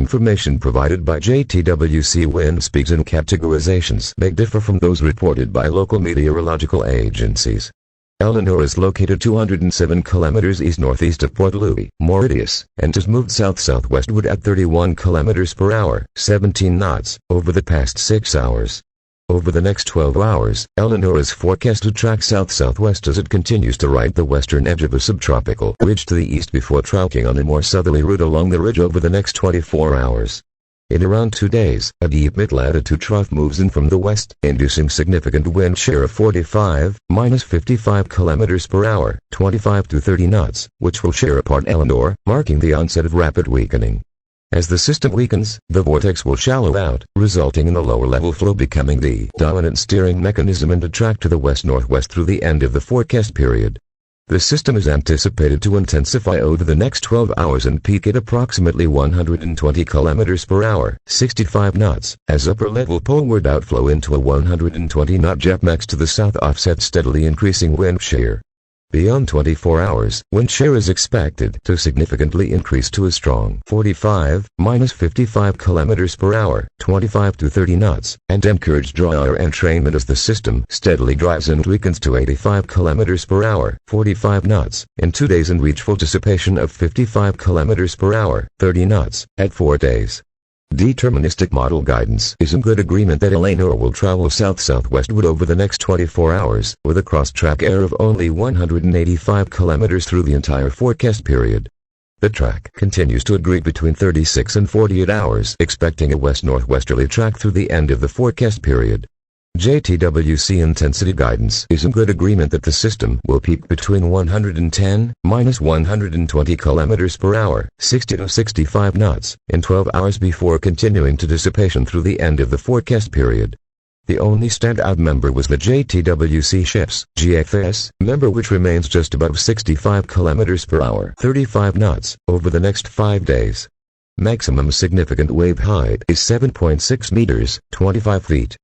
Information provided by JTWC wind speeds and categorizations may differ from those reported by local meteorological agencies. Eleanor is located 207 kilometers east-northeast of Port Louis, Mauritius, and has moved south-southwestward at 31 kilometers per hour, 17 knots, over the past 6 hours. Over the next 12 hours, Eleanor is forecast to track south-southwest as it continues to right the western edge of a subtropical ridge to the east before tracking on a more southerly route along the ridge over the next 24 hours. In around 2 days, a deep mid-latitude trough moves in from the west, inducing significant wind shear of 45-55 kilometers per hour, 25 to 30 knots, which will shear apart Eleanor, marking the onset of rapid weakening. As the system weakens, the vortex will shallow out, resulting in the lower-level flow becoming the dominant steering mechanism and a track to the west-northwest through the end of the forecast period. The system is anticipated to intensify over the next 12 hours and peak at approximately 120 kilometers per hour, 65 knots, as upper-level poleward outflow into a 120-knot jet max to the south offsets steadily increasing wind shear. Beyond 24 hours, wind shear is expected to significantly increase to a strong 45-55 kilometers per hour, 25 to 30 knots, and encourage drier entrainment as the system steadily drives and weakens to 85 kilometers per hour, 45 knots, in 2 days and reach full dissipation of 55 kilometers per hour, 30 knots, at 4 days. Deterministic model guidance is in good agreement that Eleanor will travel south-southwestward over the next 24 hours, with a cross-track error of only 185 kilometers through the entire forecast period. The track continues to agree between 36 and 48 hours, expecting a west-northwesterly track through the end of the forecast period. JTWC intensity guidance is in good agreement that the system will peak between 110-120 kilometers per hour, 60 to 65 knots, in 12 hours before continuing to dissipation through the end of the forecast period. The only standout member was the JTWC ships GFS member, which remains just above 65 kilometers per hour, 35 knots, over the next 5 days. Maximum significant wave height is 7.6 meters, 25 feet.